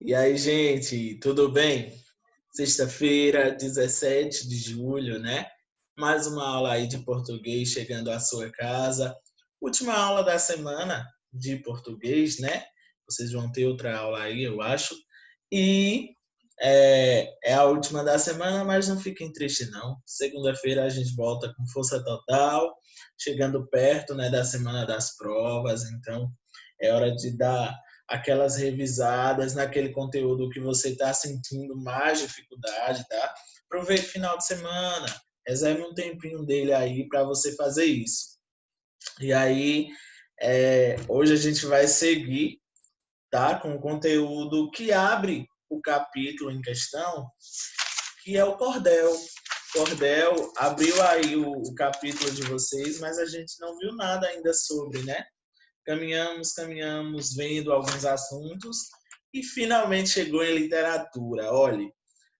E aí, gente, tudo bem? Sexta-feira, 17 de julho, né? Mais uma aula aí de português chegando à sua casa. Última aula da semana de português, né? Vocês vão ter outra aula aí, eu acho. E é a última da semana, mas não fiquem tristes, não. Segunda-feira a gente volta com força total, chegando perto, né, da semana das provas. Então, é hora de dar aquelas revisadas naquele conteúdo que você está sentindo mais dificuldade, tá? Aproveite o final de semana, reserve um tempinho dele aí para você fazer isso. E aí, hoje a gente vai seguir, tá? Com o conteúdo que abre o capítulo em questão, que é o cordel. Cordel abriu aí o capítulo de vocês, mas a gente não viu nada ainda sobre, né? Caminhamos, vendo alguns assuntos e finalmente chegou em literatura. Olhe,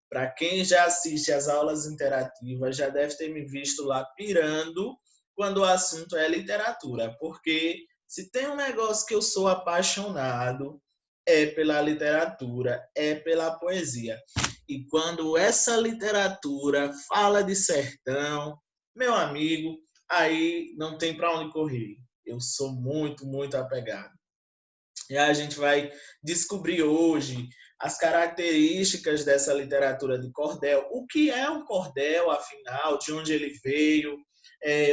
para quem já assiste às aulas interativas, já deve ter me visto lá pirando quando o assunto é literatura, porque se tem um negócio que eu sou apaixonado, é pela literatura, é pela poesia. E quando essa literatura fala de sertão, meu amigo, aí não tem para onde correr. Eu sou muito, muito apegado. E a gente vai descobrir hoje as características dessa literatura de cordel. O que é um cordel, afinal, de onde ele veio,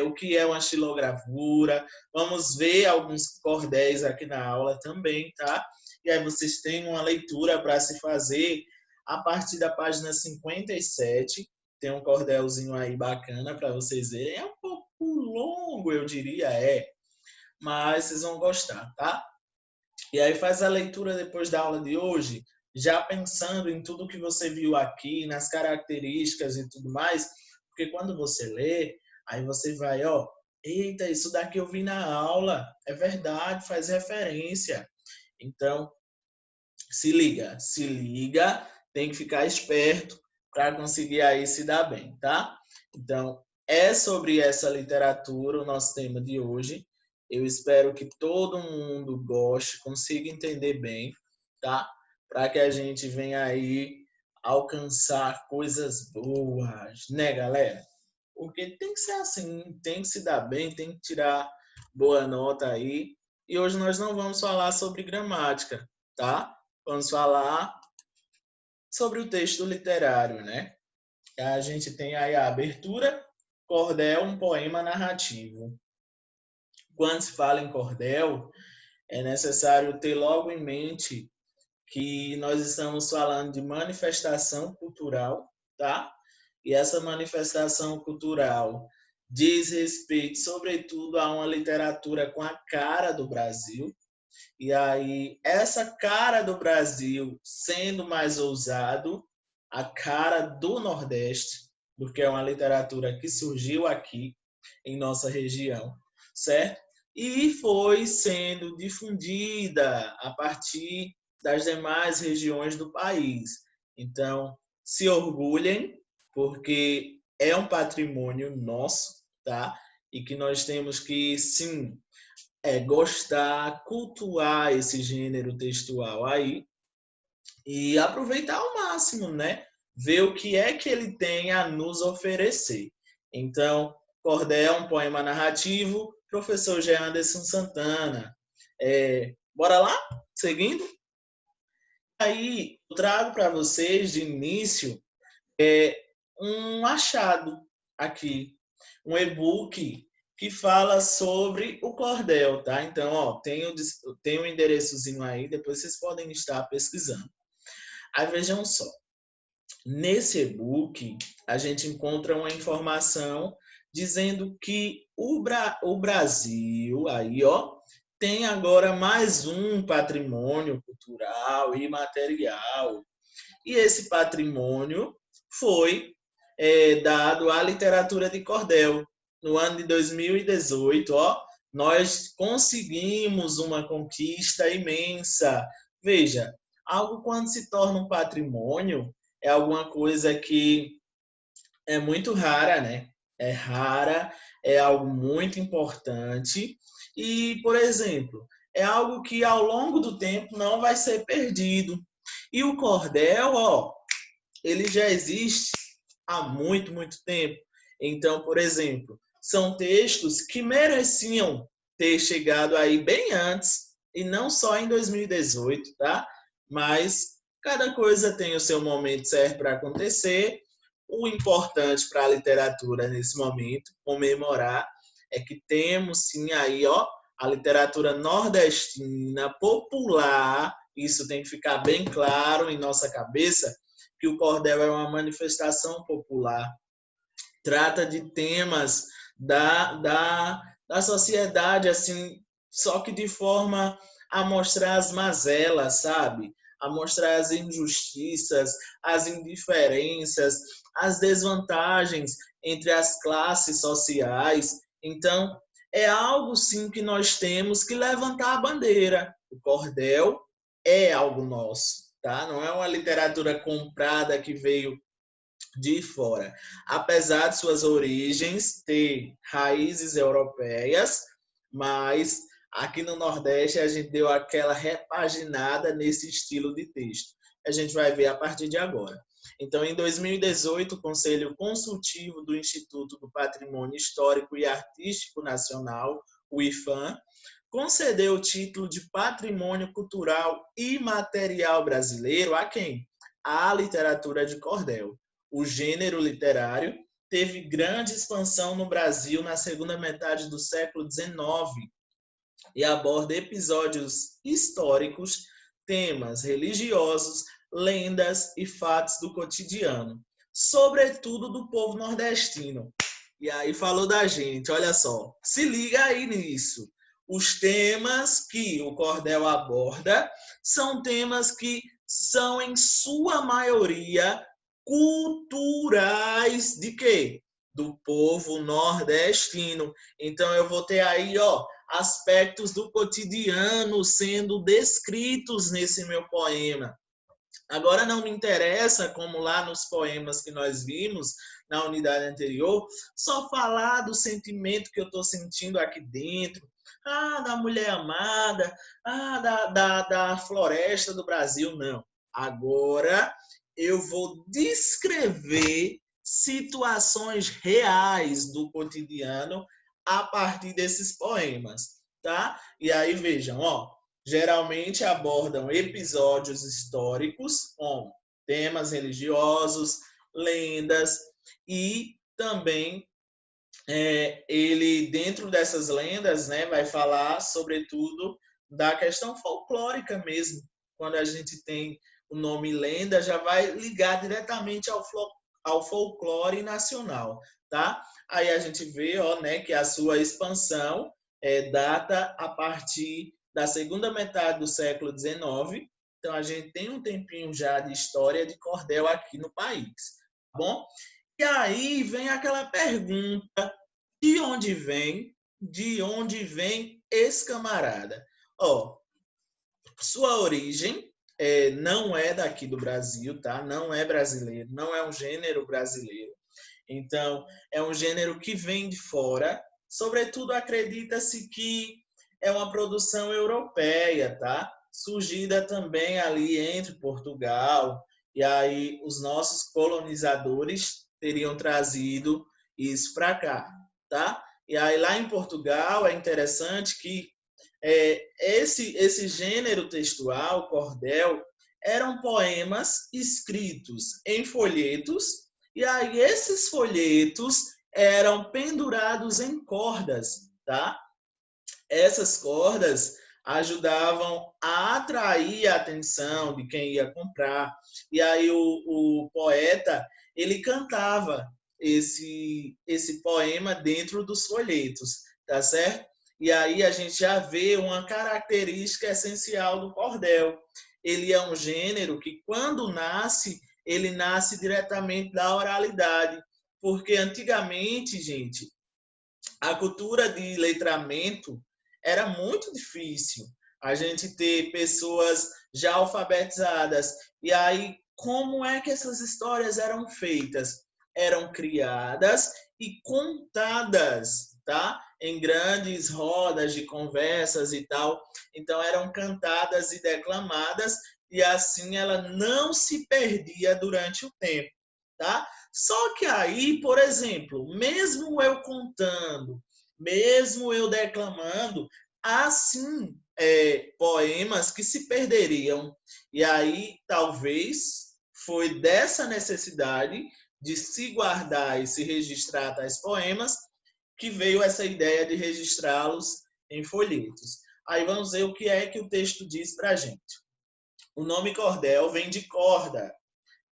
o que é uma xilogravura. Vamos ver alguns cordéis aqui na aula também, tá? E aí vocês têm uma leitura para se fazer a partir da página 57. Tem um cordelzinho aí bacana para vocês verem. É um pouco longo, eu diria, mas vocês vão gostar, tá? E aí faz a leitura depois da aula de hoje, já pensando em tudo que você viu aqui, nas características e tudo mais, porque quando você lê, aí você vai, ó, eita, isso daqui eu vi na aula, é verdade, faz referência. Então, se liga, tem que ficar esperto para conseguir aí se dar bem, tá? Então, é sobre essa literatura o nosso tema de hoje. Eu espero que todo mundo goste, consiga entender bem, tá? Para que a gente venha aí alcançar coisas boas, né, galera? Porque tem que ser assim, tem que se dar bem, tem que tirar boa nota aí. E hoje nós não vamos falar sobre gramática, tá? Vamos falar sobre o texto literário, né? A gente tem aí a abertura, cordel, um poema narrativo. Quando se fala em cordel, é necessário ter logo em mente que nós estamos falando de manifestação cultural, tá? E essa manifestação cultural diz respeito, sobretudo, a uma literatura com a cara do Brasil. E aí, essa cara do Brasil sendo mais ousado, a cara do Nordeste, porque é uma literatura que surgiu aqui em nossa região, certo? E foi sendo difundida a partir das demais regiões do país. Então, se orgulhem, porque é um patrimônio nosso, tá? E que nós temos que, sim, gostar, cultuar esse gênero textual aí e aproveitar ao máximo, né? Ver o que é que ele tem a nos oferecer. Então, Cordel, um poema narrativo, professor Jean Anderson Santana. Bora lá? Seguindo? Aí, eu trago para vocês, de início, um achado aqui, um e-book que fala sobre o cordel, tá? Então, ó, tem um endereçozinho aí, depois vocês podem estar pesquisando. Aí vejam só, nesse e-book a gente encontra uma informação dizendo que o Brasil, aí, ó, tem agora mais um patrimônio cultural e material. E esse patrimônio foi dado à literatura de cordel. No ano de 2018, ó, nós conseguimos uma conquista imensa. Veja, algo quando se torna um patrimônio é alguma coisa que é muito rara, né? É rara, é algo muito importante e, por exemplo, é algo que ao longo do tempo não vai ser perdido. E o cordel, ó, ele já existe há muito, muito tempo. Então, por exemplo, são textos que mereciam ter chegado aí bem antes, e não só em 2018, tá? Mas cada coisa tem o seu momento certo para acontecer. O importante para a literatura nesse momento, comemorar, é que temos sim aí, ó, a literatura nordestina popular. Isso tem que ficar bem claro em nossa cabeça, que o cordel é uma manifestação popular, trata de temas da sociedade, assim, só que de forma a mostrar as mazelas, sabe? A mostrar as injustiças, as indiferenças, as desvantagens entre as classes sociais. Então, é algo, sim, que nós temos que levantar a bandeira. O cordel é algo nosso, tá? Não é uma literatura comprada que veio de fora. Apesar de suas origens ter raízes europeias, mas aqui no Nordeste a gente deu aquela repaginada nesse estilo de texto. A gente vai ver a partir de agora. Então, em 2018, o Conselho Consultivo do Instituto do Patrimônio Histórico e Artístico Nacional, o IPHAN, concedeu o título de Patrimônio Cultural Imaterial Brasileiro a quem? À literatura de cordel. O gênero literário teve grande expansão no Brasil na segunda metade do século XIX e aborda episódios históricos, temas religiosos, lendas e fatos do cotidiano, sobretudo do povo nordestino. E aí falou da gente, olha só, se liga aí nisso. Os temas que o cordel aborda são temas que são, em sua maioria, culturais de quê? Do povo nordestino. Então eu vou ter aí, ó, aspectos do cotidiano sendo descritos nesse meu poema. Agora não me interessa, como lá nos poemas que nós vimos na unidade anterior, só falar do sentimento que eu estou sentindo aqui dentro, da mulher amada, da floresta do Brasil, não. Agora eu vou descrever situações reais do cotidiano a partir desses poemas, tá? E aí vejam, ó, geralmente abordam episódios históricos com temas religiosos, lendas e também ele, dentro dessas lendas, né, vai falar sobretudo da questão folclórica mesmo. Quando a gente tem o nome lenda, já vai ligar diretamente ao folclore nacional, tá? Aí a gente vê, ó, né, que a sua expansão data a partir da segunda metade do século XIX. Então a gente tem um tempinho já de história de cordel aqui no país, tá bom? E aí vem aquela pergunta: de onde vem esse camarada? Ó, sua origem não é daqui do Brasil, tá? Não é brasileiro, não é um gênero brasileiro. Então, é um gênero que vem de fora. Sobretudo, acredita-se que é uma produção europeia, tá? Surgida também ali entre Portugal, e aí os nossos colonizadores teriam trazido isso para cá, tá? E aí lá em Portugal é interessante que esse gênero textual, cordel, eram poemas escritos em folhetos, e aí esses folhetos eram pendurados em cordas, tá? Essas cordas ajudavam a atrair a atenção de quem ia comprar. E aí o poeta, ele cantava esse poema dentro dos folhetos, tá certo? E aí a gente já vê uma característica essencial do cordel. Ele é um gênero que, quando nasce, ele nasce diretamente da oralidade. Porque antigamente, gente, a cultura de letramento era muito difícil. A gente ter pessoas já alfabetizadas. E aí, como é que essas histórias eram feitas? Eram criadas e contadas, tá? Em grandes rodas de conversas e tal. Então, eram cantadas e declamadas e assim ela não se perdia durante o tempo, tá? Só que aí, por exemplo, mesmo eu contando, mesmo eu declamando, há sim poemas que se perderiam. E aí, talvez, foi dessa necessidade de se guardar e se registrar tais poemas que veio essa ideia de registrá-los em folhetos. Aí vamos ver o que é que o texto diz para a gente. O nome cordel vem de corda,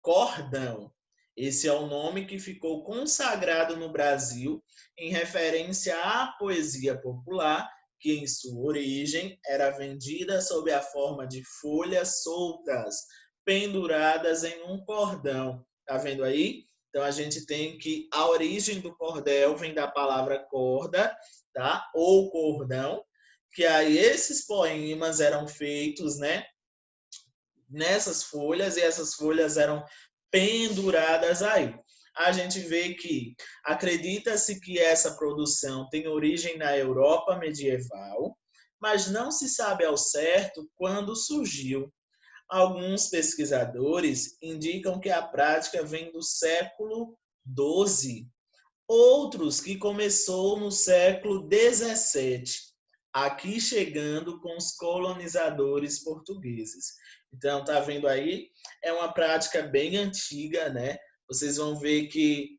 cordão. Esse é o nome que ficou consagrado no Brasil em referência à poesia popular, que em sua origem era vendida sob a forma de folhas soltas, penduradas em um cordão. Tá vendo aí? Então a gente tem que a origem do cordel vem da palavra corda, tá? Ou cordão, que aí esses poemas eram feitos, né, nessas folhas e essas folhas eram penduradas aí. A gente vê que acredita-se que essa produção tem origem na Europa medieval, mas não se sabe ao certo quando surgiu. Alguns pesquisadores indicam que a prática vem do século XII, outros que começou no século XVII, aqui chegando com os colonizadores portugueses. Então, tá vendo aí? É uma prática bem antiga, né? Vocês vão ver que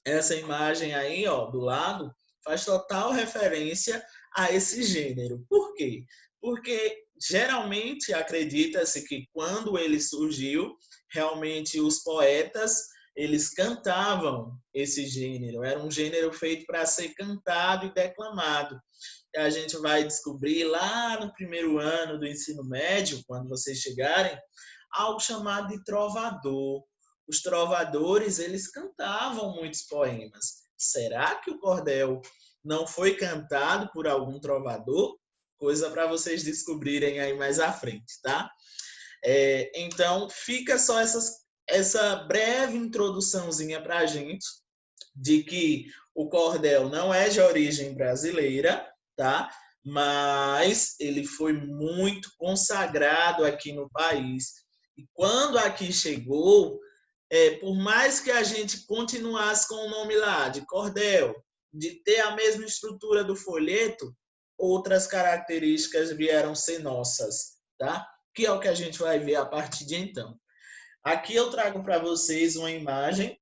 essa imagem aí, ó, do lado, faz total referência a esse gênero. Por quê? Porque geralmente acredita-se que quando ele surgiu, realmente os poetas eles cantavam esse gênero. Era um gênero feito para ser cantado e declamado. E a gente vai descobrir lá no primeiro ano do ensino médio, quando vocês chegarem, algo chamado de trovador. Os trovadores, eles cantavam muitos poemas. Será que o cordel não foi cantado por algum trovador? Coisa para vocês descobrirem aí mais à frente, tá? Então, fica só essa breve introduçãozinha para a gente de que o cordel não é de origem brasileira, tá? Mas ele foi muito consagrado aqui no país. E quando aqui chegou, por mais que a gente continuasse com o nome lá de cordel, de ter a mesma estrutura do folheto, outras características vieram ser nossas, tá? Que é o que a gente vai ver a partir de então. Aqui eu trago para vocês uma imagem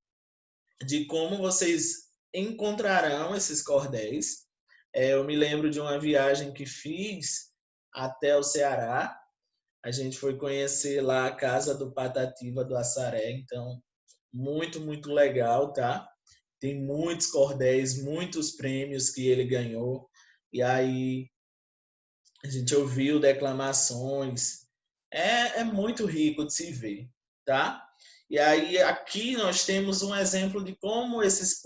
de como vocês encontrarão esses cordéis. Eu me lembro de uma viagem que fiz até o Ceará. A gente foi conhecer lá a casa do Patativa do Assaré, então muito, muito legal, tá? Tem muitos cordéis, muitos prêmios que ele ganhou. E aí a gente ouviu declamações. É muito rico de se ver, tá? E aí aqui nós temos um exemplo de como esses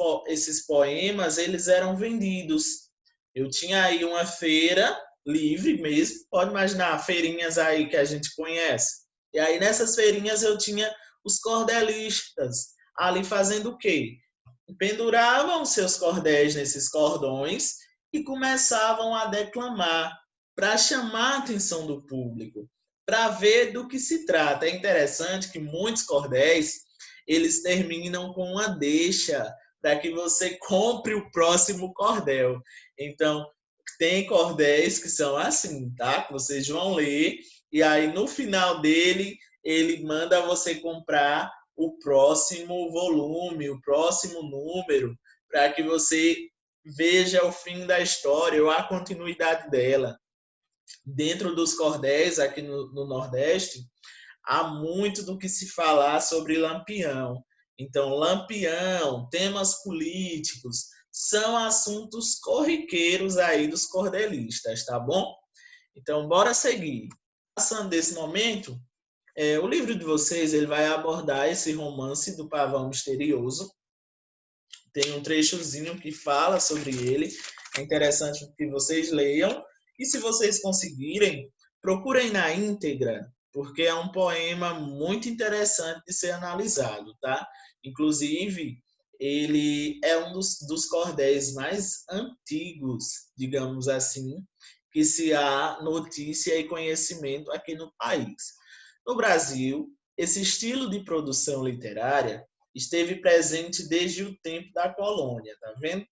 poemas eles eram vendidos. Eu tinha aí uma feira livre mesmo, pode imaginar, feirinhas aí que a gente conhece. E aí nessas feirinhas eu tinha os cordelistas ali fazendo o quê? Penduravam seus cordéis nesses cordões e começavam a declamar para chamar a atenção do público, para ver do que se trata. É interessante que muitos cordéis eles terminam com uma deixa para que você compre o próximo cordel. Então, tem cordéis que são assim, tá? Que vocês vão ler e aí no final dele ele manda você comprar o próximo volume, o próximo número, para que você veja o fim da história ou a continuidade dela. Dentro dos cordéis, aqui no Nordeste, há muito do que se falar sobre Lampião. Então, Lampião, temas políticos, são assuntos corriqueiros aí dos cordelistas, tá bom? Então, bora seguir. Passando desse momento, o livro de vocês ele vai abordar esse romance do Pavão Misterioso. Tem um trechozinho que fala sobre ele. É interessante que vocês leiam. E se vocês conseguirem, procurem na íntegra, porque é um poema muito interessante de ser analisado, tá? Inclusive, ele é um dos cordéis mais antigos, digamos assim, que se há notícia e conhecimento aqui no país. No Brasil, esse estilo de produção literária esteve presente desde o tempo da colônia, tá vendo?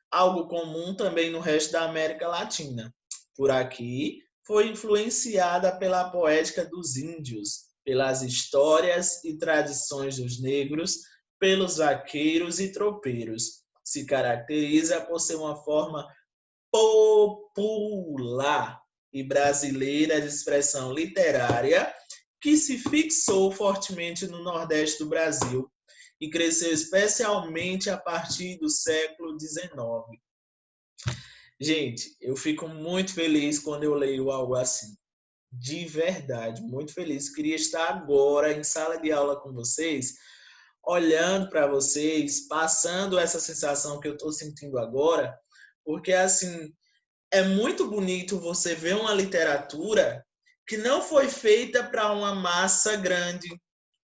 Algo comum também no resto da América Latina. Por aqui, foi influenciada pela poética dos índios, pelas histórias e tradições dos negros, pelos vaqueiros e tropeiros. Se caracteriza por ser uma forma popular e brasileira de expressão literária que se fixou fortemente no Nordeste do Brasil e cresceu especialmente a partir do século XIX. Gente, eu fico muito feliz quando eu leio algo assim. De verdade, muito feliz. Queria estar agora em sala de aula com vocês, olhando para vocês, passando essa sensação que eu estou sentindo agora, porque assim, é muito bonito você ver uma literatura que não foi feita para uma massa grande,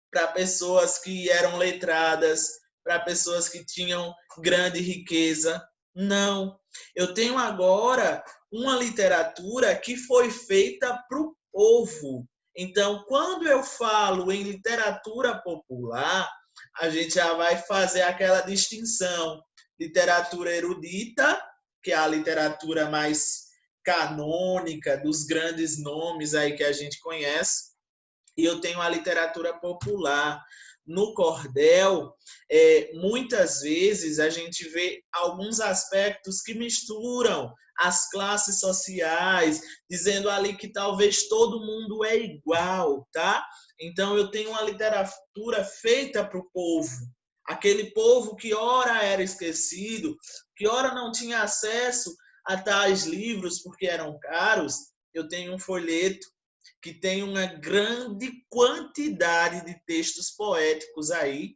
para pessoas que eram letradas, para pessoas que tinham grande riqueza. Não. Eu tenho agora uma literatura que foi feita para o povo. Então, quando eu falo em literatura popular, a gente já vai fazer aquela distinção. Literatura erudita, que é a literatura mais canônica, dos grandes nomes aí que a gente conhece, e eu tenho a literatura popular. No cordel, muitas vezes a gente vê alguns aspectos que misturam as classes sociais, dizendo ali que talvez todo mundo é igual, tá? Então eu tenho uma literatura feita para o povo, aquele povo que ora era esquecido, que ora não tinha acesso a tais livros porque eram caros. Eu tenho um folheto que tem uma grande quantidade de textos poéticos aí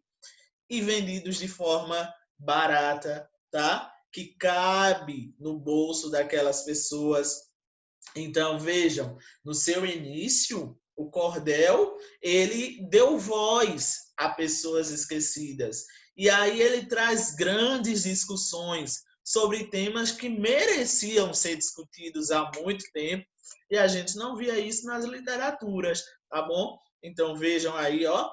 e vendidos de forma barata, tá? Que cabe no bolso daquelas pessoas. Então, vejam, no seu início, o cordel, ele deu voz a pessoas esquecidas. E aí ele traz grandes discussões sobre temas que mereciam ser discutidos há muito tempo, e a gente não via isso nas literaturas, tá bom? Então vejam aí, ó,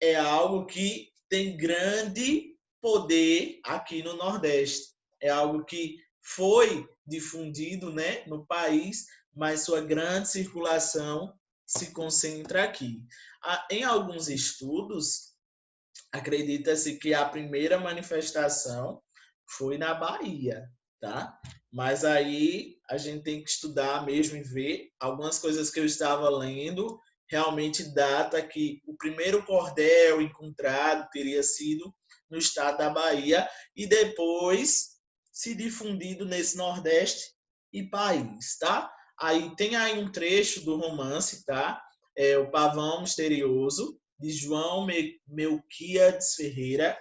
é algo que tem grande poder aqui no Nordeste. É algo que foi difundido, né, no país, mas sua grande circulação se concentra aqui. Em alguns estudos, acredita-se que a primeira manifestação foi na Bahia, tá? Mas aí a gente tem que estudar mesmo e ver. Algumas coisas que eu estava lendo realmente data que o primeiro cordel encontrado teria sido no estado da Bahia e depois se difundido nesse Nordeste e país, tá? Aí tem aí um trecho do romance, tá? É o Pavão Misterioso, de João Melquiades Ferreira,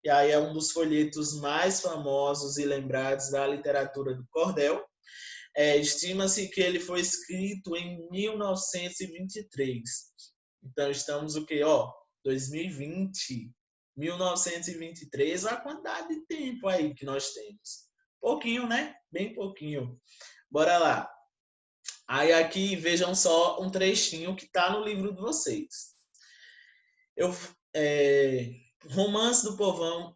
e aí é um dos folhetos mais famosos e lembrados da literatura do cordel. Estima-se que ele foi escrito em 1923. Então estamos o quê? 2020, 1923, a quantidade de tempo aí que nós temos. Pouquinho, né? Bem pouquinho. Bora lá. Aí aqui vejam só um trechinho que está no livro de vocês. Romance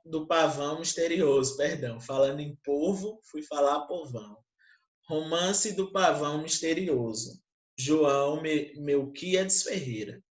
do Pavão Misterioso, perdão. Falando em povo, fui falar povão. Romance do Pavão Misterioso, João Melquiades Ferreira.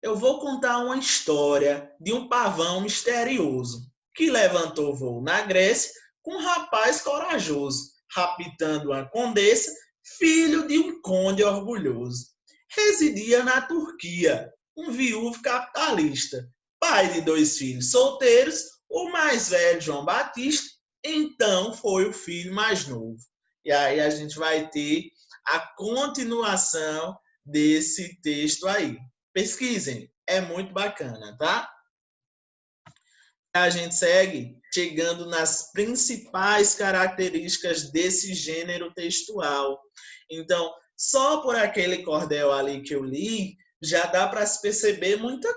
Eu vou contar uma história de um pavão misterioso que levantou voo na Grécia com um rapaz corajoso, raptando uma condessa, filho de um conde orgulhoso. Residia na Turquia, um viúvo capitalista, pai de 2 filhos solteiros, o mais velho, João Batista, então foi o filho mais novo. E aí a gente vai ter a continuação desse texto aí. Pesquisem, é muito bacana, tá? A gente segue chegando nas principais características desse gênero textual. Então, só por aquele cordel ali que eu li, já dá para se perceber muita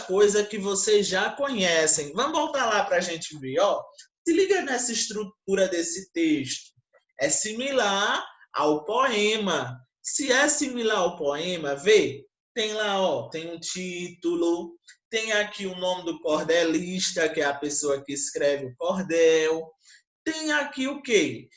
coisa que vocês já conhecem. Vamos voltar lá para a gente ver, ó. Se liga nessa estrutura desse texto. É similar ao poema. Se é similar ao poema, vê, tem lá, ó, tem um título, tem aqui o nome do cordelista, que é a pessoa que escreve o cordel. Tem aqui o quê?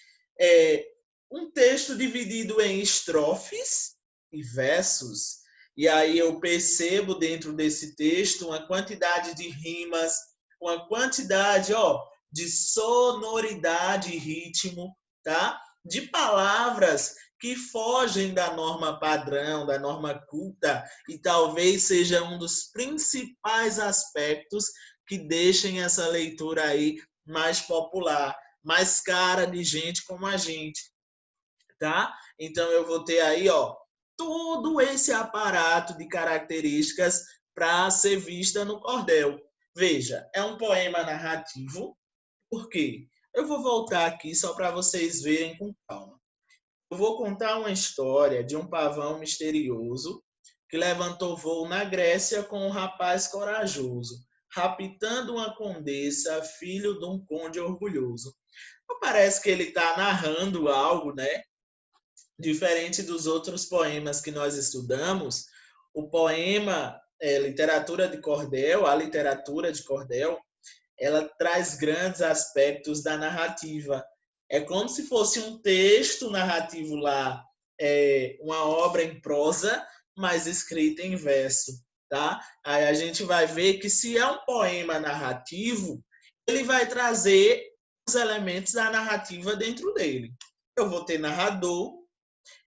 Um texto dividido em estrofes e versos. E aí eu percebo dentro desse texto uma quantidade de rimas, uma quantidade, ó, de sonoridade e ritmo, tá? De palavras que fogem da norma padrão, da norma culta, e talvez seja um dos principais aspectos que deixem essa leitura aí mais popular, mais cara de gente como a gente, tá? Então eu vou ter aí, ó, todo esse aparato de características para ser vista no cordel. Veja, é um poema narrativo. Por quê? Eu vou voltar aqui só para vocês verem com calma. Eu vou contar uma história de um pavão misterioso que levantou voo na Grécia com um rapaz corajoso, raptando uma condessa, filho de um conde orgulhoso. Parece que ele está narrando algo, né? Diferente dos outros poemas que nós estudamos, o poema, literatura de cordel, a literatura de cordel, ela traz grandes aspectos da narrativa. É como se fosse um texto narrativo lá, uma obra em prosa, mas escrita em verso, tá? Aí a gente vai ver que se é um poema narrativo, ele vai trazer os elementos da narrativa dentro dele. Eu vou ter narrador,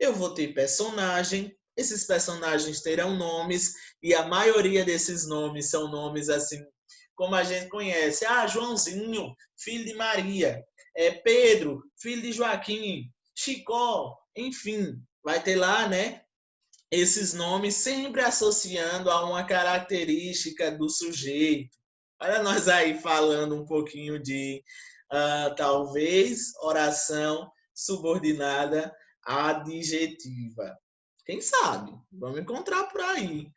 eu vou ter personagem, esses personagens terão nomes, e a maioria desses nomes são nomes assim, como a gente conhece. Ah, Joãozinho, filho de Maria. Pedro, filho de Joaquim. Chicó, enfim. Vai ter lá, né? Esses nomes sempre associando a uma característica do sujeito. Olha nós aí falando um pouquinho de, talvez, oração subordinada adjetiva. Quem sabe? Vamos encontrar por aí.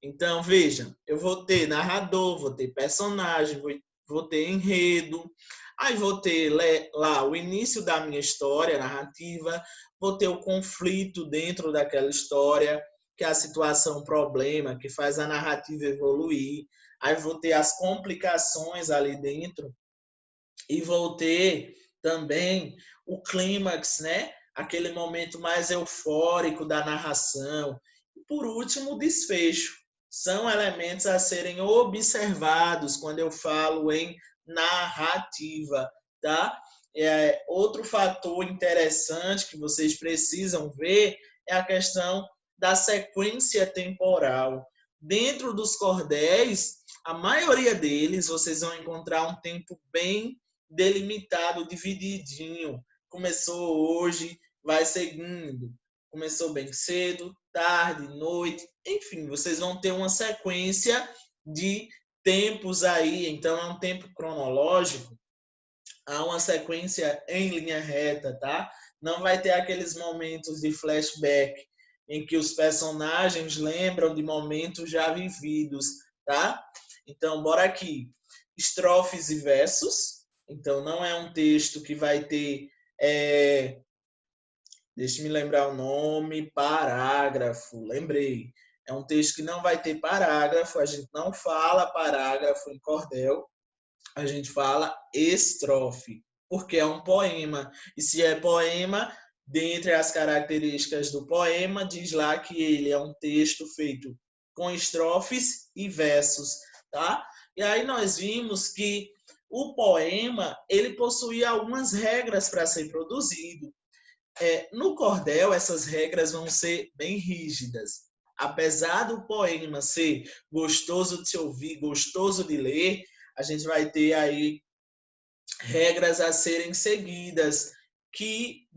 Então, vejam, eu vou ter narrador, vou ter personagem, vou ter enredo, aí vou ter lá o início da minha história narrativa, vou ter o conflito dentro daquela história, que é a situação, o problema, que faz a narrativa evoluir, aí vou ter as complicações ali dentro, e vou ter também o clímax, né? Aquele momento mais eufórico da narração. E, por último, o desfecho. São elementos a serem observados quando eu falo em narrativa, tá? Outro fator interessante que vocês precisam ver é a questão da sequência temporal. Dentro dos cordéis, a maioria deles vocês vão encontrar um tempo bem delimitado, divididinho. Começou hoje, vai seguindo. Começou bem cedo, tarde, noite, enfim, vocês vão ter uma sequência de tempos aí, então é um tempo cronológico, há uma sequência em linha reta, tá? Não vai ter aqueles momentos de flashback em que os personagens lembram de momentos já vividos, tá? Então, bora aqui. Estrofes e versos. Então, não é um texto que vai ter... Deixa-me lembrar o nome. Parágrafo. Lembrei. É um texto que não vai ter parágrafo. A gente não fala parágrafo em cordel. A gente fala estrofe, porque é um poema. E se é poema, dentre as características do poema, diz lá que ele é um texto feito com estrofes e versos, tá? E aí nós vimos que o poema, ele possuía algumas regras para ser produzido. No cordel, essas regras vão ser bem rígidas. Apesar do poema ser gostoso de se ouvir, gostoso de ler, a gente vai ter aí regras a serem seguidas que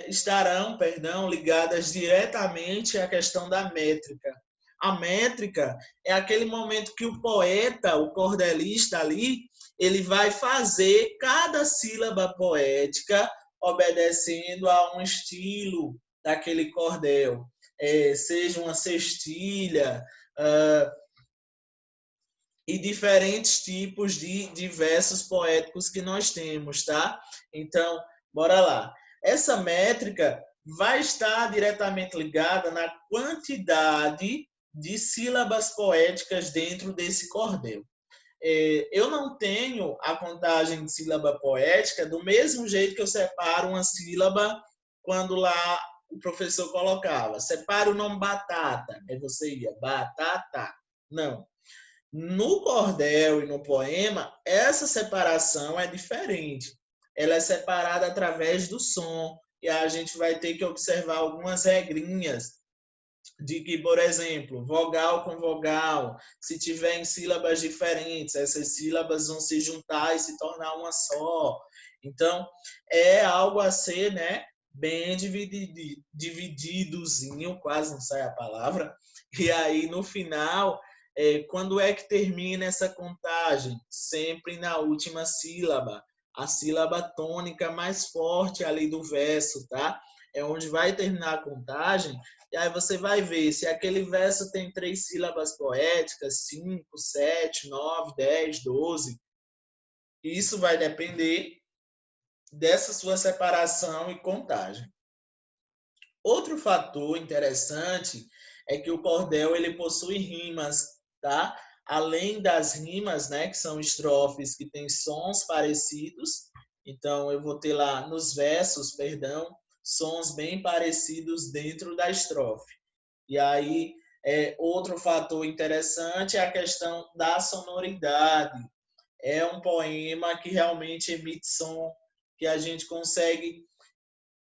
estarão ligadas diretamente à questão da métrica. A métrica é aquele momento que o poeta, o cordelista ali, ele vai fazer cada sílaba poética obedecendo a um estilo daquele cordel, seja uma cestilha, e diferentes tipos de versos poéticos que nós temos, tá? Então, bora lá. Essa métrica vai estar diretamente ligada na quantidade de sílabas poéticas dentro desse cordel. Eu não tenho a contagem de sílaba poética do mesmo jeito que eu separo uma sílaba quando lá o professor colocava. Separa o nome batata. Aí você ia, batata. Não. No cordel e no poema, essa separação é diferente. Ela é separada através do som. E a gente vai ter que observar algumas regrinhas de que, por exemplo, vogal com vogal, se tiver em sílabas diferentes, essas sílabas vão se juntar e se tornar uma só. Então, é algo a ser, né, bem divididozinho, quase não sai a palavra. E aí, no final, quando é que termina essa contagem? Sempre na última sílaba. A sílaba tônica mais forte ali do verso, tá? É onde vai terminar a contagem. E aí você vai ver se aquele verso tem 3 sílabas poéticas, 5, 7, 9, 10, 12. Isso vai depender dessa sua separação e contagem. Outro fator interessante é que o cordel ele possui rimas, tá? Além das rimas, né, que são estrofes que têm sons parecidos. Então eu vou ter lá nos versos, perdão, sons bem parecidos dentro da estrofe. E aí, outro fator interessante é a questão da sonoridade. É um poema que realmente emite som, que a gente consegue,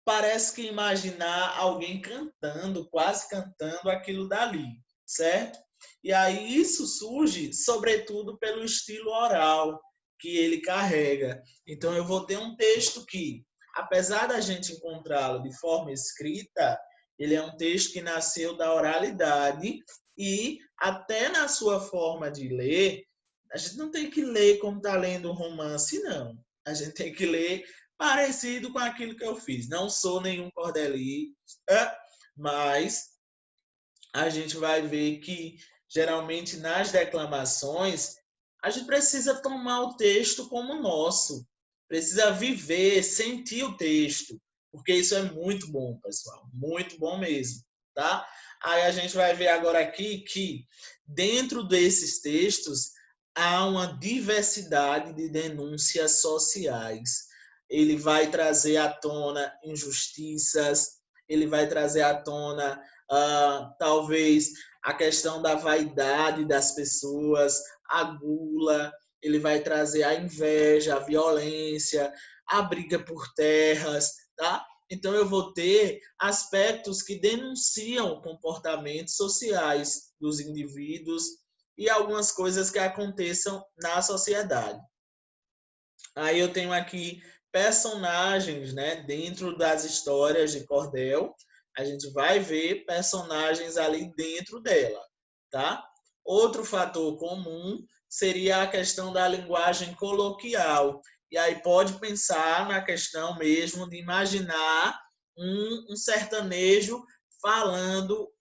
parece que imaginar alguém cantando, quase cantando aquilo dali, certo? E aí isso surge, sobretudo, pelo estilo oral que ele carrega. Então, eu vou ter um texto que, apesar da gente encontrá-lo de forma escrita, ele é um texto que nasceu da oralidade e, até na sua forma de ler, a gente não tem que ler como está lendo um romance, não. A gente tem que ler parecido com aquilo que eu fiz. Não sou nenhum cordelista, mas a gente vai ver que, geralmente, nas declamações, a gente precisa tomar o texto como nosso. Precisa viver, sentir o texto. Porque isso é muito bom, pessoal. Muito bom mesmo, tá? Aí a gente vai ver agora aqui que, dentro desses textos, há uma diversidade de denúncias sociais. Ele vai trazer à tona injustiças, ele vai trazer à tona talvez a questão da vaidade das pessoas, a gula, ele vai trazer a inveja, a violência, a briga por terras, tá? Então eu vou ter aspectos que denunciam comportamentos sociais dos indivíduos e algumas coisas que aconteçam na sociedade. Aí eu tenho aqui personagens, né, dentro das histórias de cordel. A gente vai ver personagens ali dentro dela, tá? Outro fator comum seria a questão da linguagem coloquial. E aí pode pensar na questão mesmo de imaginar um sertanejo falando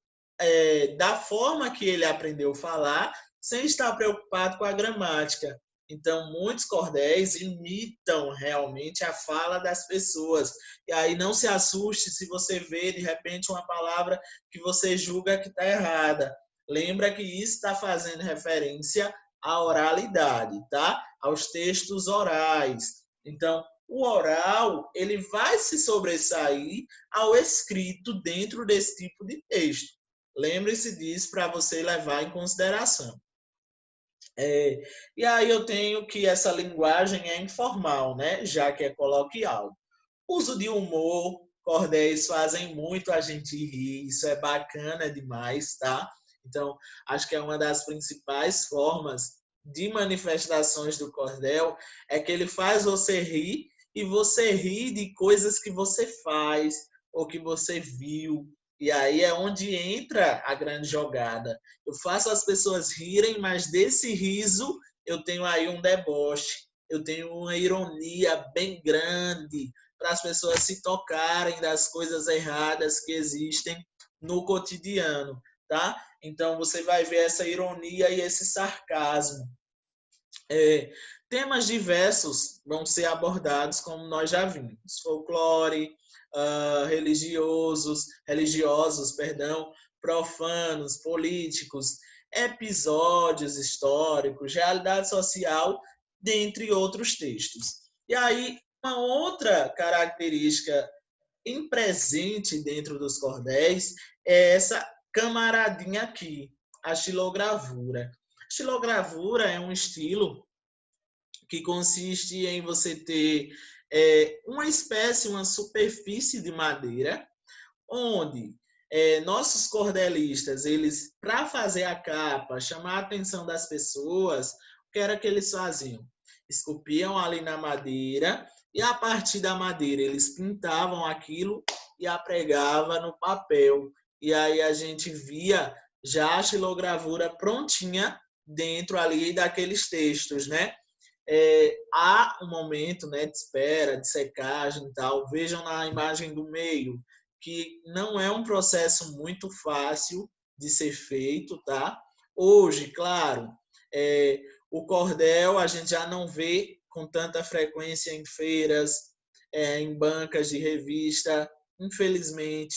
da forma que ele aprendeu a falar, sem estar preocupado com a gramática. Então, muitos cordéis imitam realmente a fala das pessoas. E aí não se assuste se você vê, de repente, uma palavra que você julga que está errada. Lembra que isso está fazendo referência à oralidade, tá? Aos textos orais. Então, o oral, ele vai se sobressair ao escrito dentro desse tipo de texto. Lembre-se disso para você levar em consideração. E aí eu tenho que essa linguagem é informal, né? Já que é coloquial. Uso de humor, cordéis fazem muito a gente rir, isso é bacana demais, tá? Então, acho que é uma das principais formas de manifestações do cordel, é que ele faz você rir, e você ri de coisas que você faz, ou que você viu, e aí é onde entra a grande jogada. Eu faço as pessoas rirem, mas desse riso eu tenho aí um deboche, eu tenho uma ironia bem grande, para as pessoas se tocarem das coisas erradas que existem no cotidiano, tá? Então você vai ver essa ironia e esse sarcasmo. Temas diversos vão ser abordados, como nós já vimos: folclore, religiosos, perdão, profanos, políticos, episódios históricos, realidade social, dentre outros textos. E aí, uma outra característica presente dentro dos cordéis é essa camaradinha aqui, a xilogravura. A xilogravura é um estilo que consiste em você ter uma espécie, uma superfície de madeira, onde nossos cordelistas, eles, para fazer a capa, chamar a atenção das pessoas, o que era que eles faziam? Esculpiam ali na madeira e, a partir da madeira, eles pintavam aquilo e apregavam no papel. E aí a gente via já a xilogravura prontinha dentro ali daqueles textos, né? Há um momento, né, de espera, de secagem e tal. Vejam na imagem do meio, que não é um processo muito fácil de ser feito, tá? Hoje, claro, o cordel a gente já não vê com tanta frequência em feiras, em bancas de revista, infelizmente,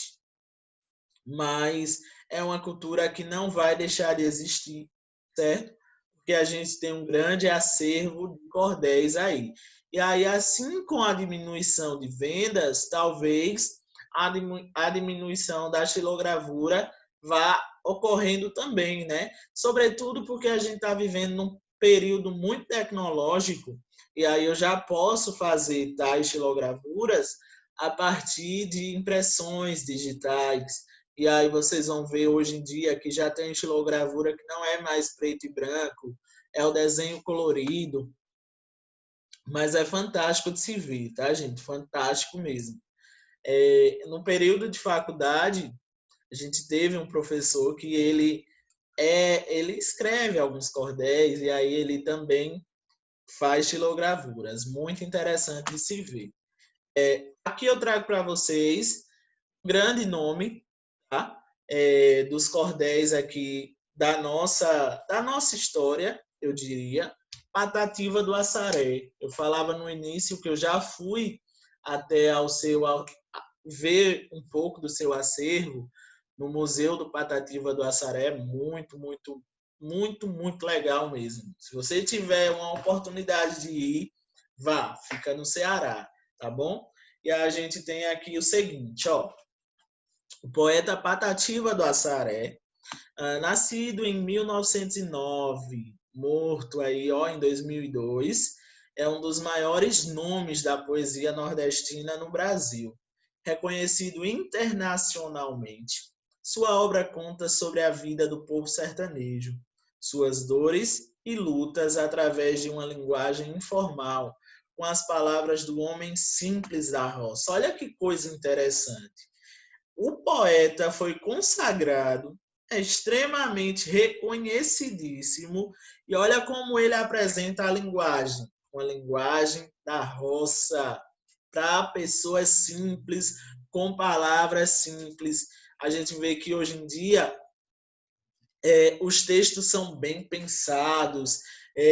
mas é uma cultura que não vai deixar de existir, certo? Porque a gente tem um grande acervo de cordéis aí. E aí, assim, com a diminuição de vendas, talvez a diminuição da xilogravura vá ocorrendo também, né? Sobretudo porque a gente está vivendo num período muito tecnológico, e aí eu já posso fazer tais xilogravuras a partir de impressões digitais. E aí vocês vão ver hoje em dia que já tem xilogravura que não é mais preto e branco, é o desenho colorido, mas é fantástico de se ver, tá, gente? Fantástico mesmo. No período de faculdade, a gente teve um professor que ele escreve alguns cordéis e aí ele também faz xilogravuras. Muito interessante de se ver. Aqui eu trago para vocês um grande nome, tá? Dos cordéis aqui da nossa história, eu diria, Patativa do Assaré. Eu falava no início que eu já fui até ver um pouco do seu acervo no Museu do Patativa do Assaré, muito, muito, muito, muito legal mesmo. Se você tiver uma oportunidade de ir, vá, fica no Ceará, tá bom? E a gente tem aqui o seguinte, ó, o poeta Patativa do Assaré, nascido em 1909, morto aí, ó, em 2002, é um dos maiores nomes da poesia nordestina no Brasil, reconhecido internacionalmente. Sua obra conta sobre a vida do povo sertanejo, suas dores e lutas através de uma linguagem informal, com as palavras do homem simples da roça. Olha que coisa interessante. O poeta foi consagrado, é extremamente reconhecidíssimo, e olha como ele apresenta a linguagem, uma linguagem da roça, para pessoas simples, com palavras simples. A gente vê que hoje em dia os textos são bem pensados,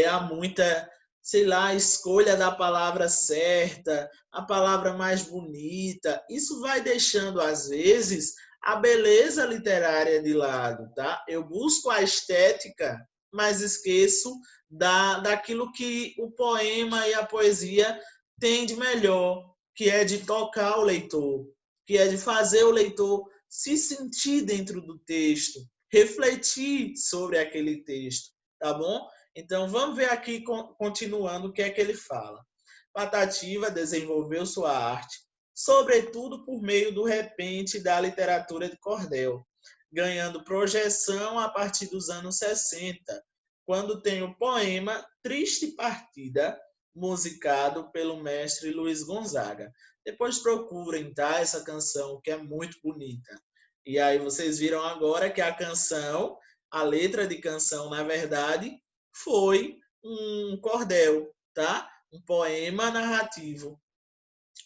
há muita, sei lá, escolha da palavra certa, a palavra mais bonita. Isso vai deixando, às vezes, a beleza literária de lado, tá? Eu busco a estética, mas esqueço daquilo que o poema e a poesia têm de melhor, que é de tocar o leitor, que é de fazer o leitor se sentir dentro do texto, refletir sobre aquele texto, tá bom? Então, vamos ver aqui, continuando, o que é que ele fala. Patativa desenvolveu sua arte, sobretudo por meio do repente da literatura de cordel, ganhando projeção a partir dos anos 60, quando tem o poema Triste Partida, musicado pelo mestre Luiz Gonzaga. Depois procurem, tá? Essa canção, que é muito bonita. E aí vocês viram agora que a canção, a letra de canção, na verdade, foi um cordel, tá? Um poema narrativo.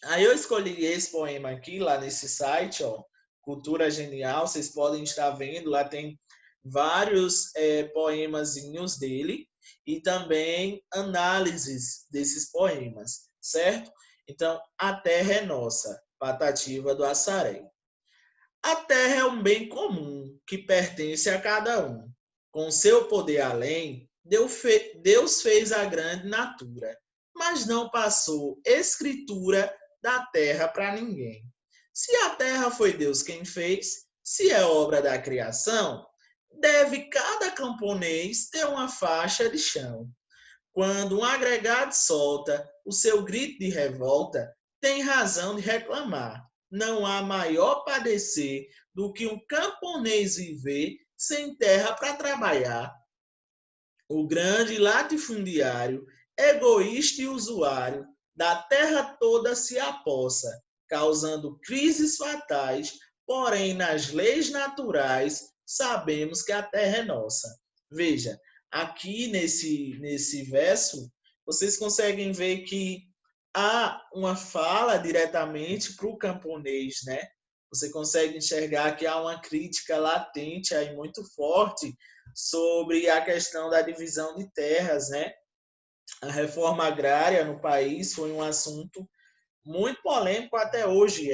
Aí eu escolhi esse poema aqui, lá nesse site, ó, Cultura Genial, vocês podem estar vendo, lá tem vários poemazinhos dele e também análises desses poemas, certo? Então, A Terra é Nossa, Patativa do Assaré. A terra é um bem comum que pertence a cada um. Com seu poder além, Deus fez a grande natura, mas não passou escritura da terra para ninguém. Se a terra foi Deus quem fez, se é obra da criação, deve cada camponês ter uma faixa de chão. Quando um agregado solta o seu grito de revolta, tem razão de reclamar. Não há maior padecer do que um camponês viver sem terra para trabalhar. O grande latifundiário, egoísta e usuário, da terra toda se apossa, causando crises fatais, porém nas leis naturais sabemos que a terra é nossa. Veja, aqui nesse verso, vocês conseguem ver que há uma fala diretamente para o camponês, né? Você consegue enxergar que há uma crítica latente aí muito forte sobre a questão da divisão de terras, né? A reforma agrária no país foi um assunto muito polêmico, até hoje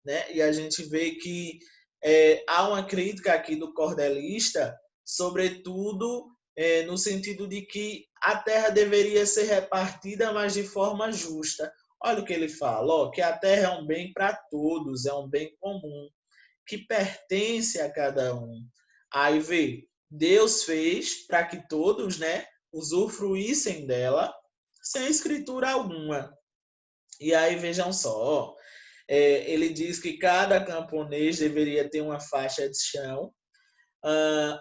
né? E a gente vê que há uma crítica aqui do cordelista, sobretudo no sentido de que a terra deveria ser repartida, mas de forma justa. Olha o que ele fala, que a terra é um bem para todos, é um bem comum, que pertence a cada um. Aí vê, Deus fez para que todos, né, usufruíssem dela sem escritura alguma. E aí vejam só, ele diz que cada camponês deveria ter uma faixa de chão.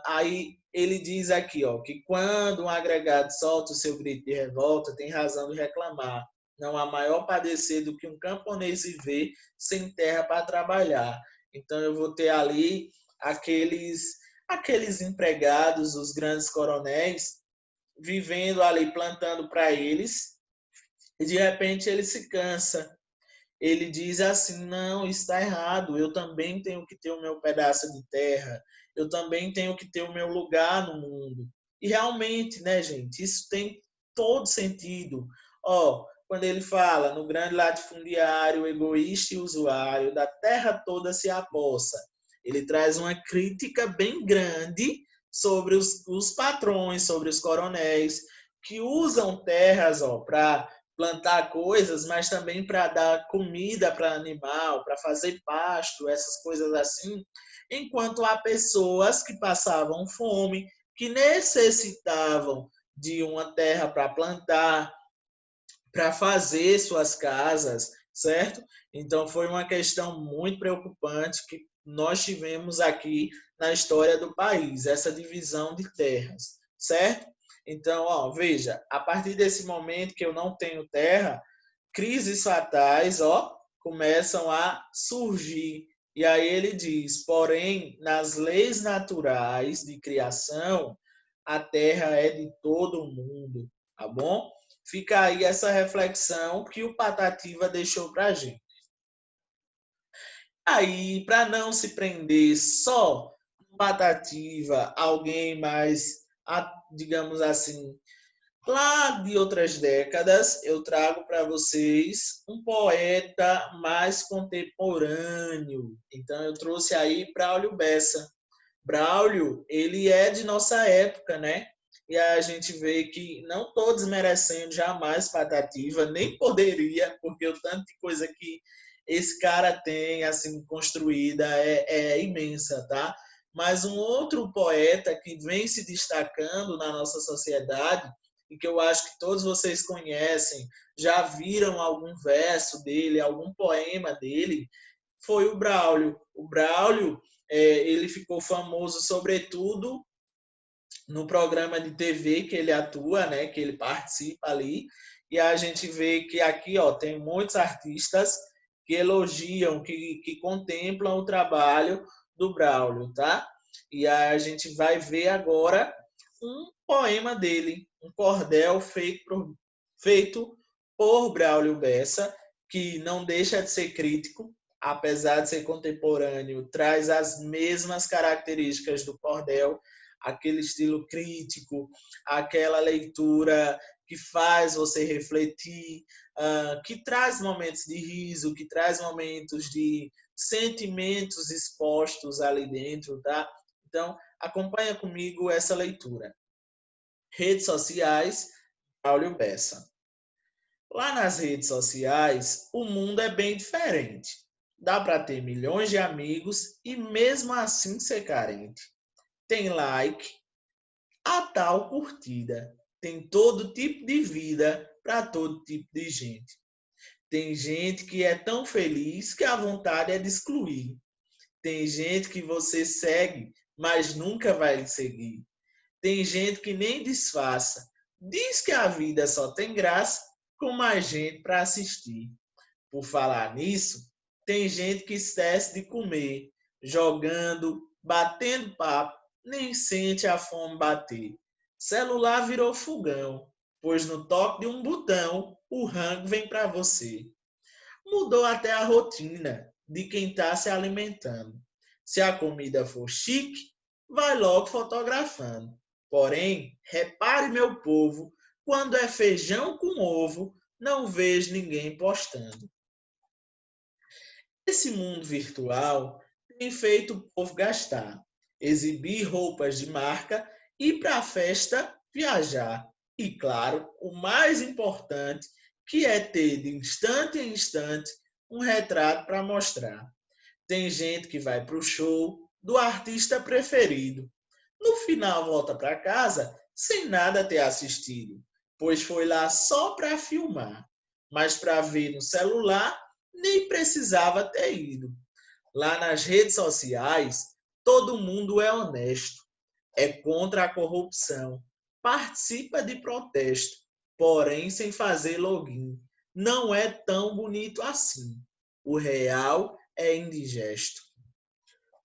Aí ele diz aqui, que quando um agregado solta o seu grito de revolta, tem razão de reclamar. Não há maior padecer do que um camponês viver sem terra para trabalhar. Então eu vou ter ali aqueles empregados, os grandes coronéis, vivendo ali, plantando para eles, e de repente ele se cansa. Ele diz assim, não, está errado, eu também tenho que ter o meu pedaço de terra, eu também tenho que ter o meu lugar no mundo. E realmente, né, gente, isso tem todo sentido. Quando ele fala no grande latifundiário, egoísta e usuário, da terra toda se apossa, ele traz uma crítica bem grande sobre os patrões, sobre os coronéis, que usam terras para plantar coisas, mas também para dar comida para animal, para fazer pasto, essas coisas assim, enquanto há pessoas que passavam fome, que necessitavam de uma terra para plantar, para fazer suas casas, certo? Então foi uma questão muito preocupante que nós tivemos aqui na história do país, essa divisão de terras, certo? Então, veja, a partir desse momento que eu não tenho terra, crises fatais, começam a surgir. E aí ele diz, porém, nas leis naturais de criação, a terra é de todo mundo, tá bom? Fica aí essa reflexão que o Patativa deixou para a gente. Aí, para não se prender só no Patativa, alguém mais, digamos assim, lá de outras décadas, eu trago para vocês um poeta mais contemporâneo. Então, eu trouxe aí Braulio Bessa. Braulio, ele é de nossa época, né? E a gente vê que não estou desmerecendo jamais Patativa, nem poderia, porque o tanto de coisa que esse cara tem, assim, construída é imensa, tá? Mas um outro poeta que vem se destacando na nossa sociedade e que eu acho que todos vocês conhecem, já viram algum verso dele, algum poema dele, foi o Braulio. O Braulio, ele ficou famoso sobretudo no programa de TV que ele atua, né, que ele participa ali, e a gente vê que aqui tem muitos artistas que elogiam, que contemplam o trabalho do Braulio, tá? E a gente vai ver agora um poema dele, um cordel feito por Braulio Bessa, que não deixa de ser crítico, apesar de ser contemporâneo, traz as mesmas características do cordel, aquele estilo crítico, aquela leitura que faz você refletir, que traz momentos de riso, que traz momentos de sentimentos expostos ali dentro, tá? Então, acompanha comigo essa leitura. Redes sociais, Braulio Bessa. Lá nas redes sociais, o mundo é bem diferente. Dá para ter milhões de amigos e mesmo assim ser carente. Tem like, a tal curtida. Tem todo tipo de vida para todo tipo de gente. Tem gente que é tão feliz que a vontade é de excluir. Tem gente que você segue, mas nunca vai lhe seguir. Tem gente que nem disfarça. Diz que a vida só tem graça com mais gente para assistir. Por falar nisso, tem gente que esquece de comer, jogando, batendo papo, nem sente a fome bater. Celular virou fogão, pois no toque de um botão o rango vem para você. Mudou até a rotina de quem está se alimentando. Se a comida for chique, vai logo fotografando. Porém, repare, meu povo, quando é feijão com ovo, não vejo ninguém postando. Esse mundo virtual tem feito o povo gastar, exibir roupas de marca, ir para a festa, viajar. E, claro, o mais importante, que é ter de instante em instante um retrato para mostrar. Tem gente que vai para o show do artista preferido. No final volta para casa sem nada ter assistido, pois foi lá só para filmar. Mas para ver no celular nem precisava ter ido. Lá nas redes sociais, todo mundo é honesto, é contra a corrupção, participa de protesto, porém sem fazer login. Não é tão bonito assim. O real é indigesto.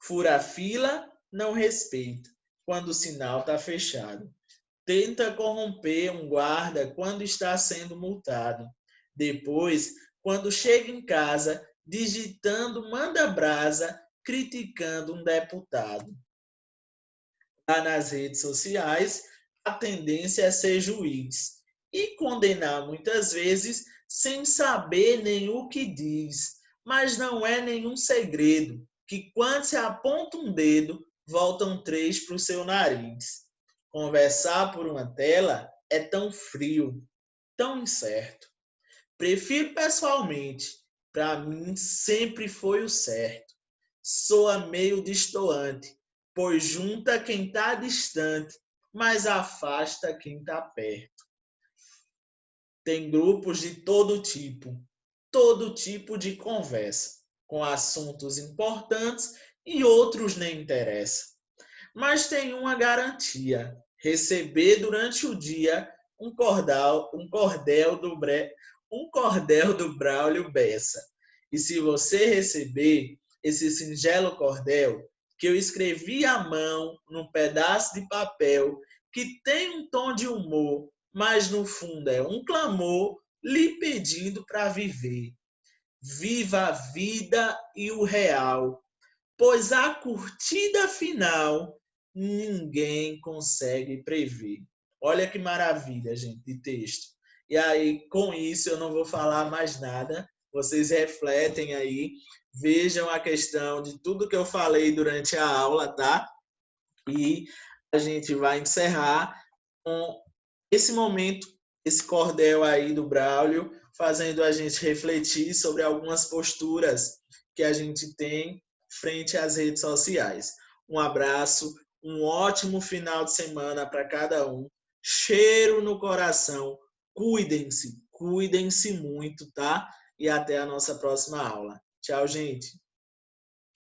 Fura fila, não respeita, quando o sinal está fechado. Tenta corromper um guarda quando está sendo multado. Depois, quando chega em casa, digitando manda brasa, criticando um deputado. Lá nas redes sociais, a tendência é ser juiz e condenar muitas vezes sem saber nem o que diz. Mas não é nenhum segredo que quando se aponta um dedo, voltam 3 para o seu nariz. Conversar por uma tela é tão frio, tão incerto. Prefiro pessoalmente, para mim sempre foi o certo. Soa meio destoante, pois junta quem está distante, mas afasta quem está perto. Tem grupos de todo tipo de conversa, com assuntos importantes e outros nem interessam. Mas tem uma garantia: receber durante o dia um cordel do Braulio Bessa. E se você receber esse singelo cordel, que eu escrevi à mão num pedaço de papel, que tem um tom de humor, mas no fundo é um clamor lhe pedindo para viver. Viva a vida e o real, pois a curtida final ninguém consegue prever. Olha que maravilha, gente, de texto. E aí, com isso, eu não vou falar mais nada. Vocês refletem aí, vejam a questão de tudo que eu falei durante a aula, tá? E a gente vai encerrar com esse momento, esse cordel aí do Braulio, fazendo a gente refletir sobre algumas posturas que a gente tem frente às redes sociais. Um abraço, um ótimo final de semana para cada um. Cheiro no coração. Cuidem-se muito, tá? E até a nossa próxima aula. Tchau, gente.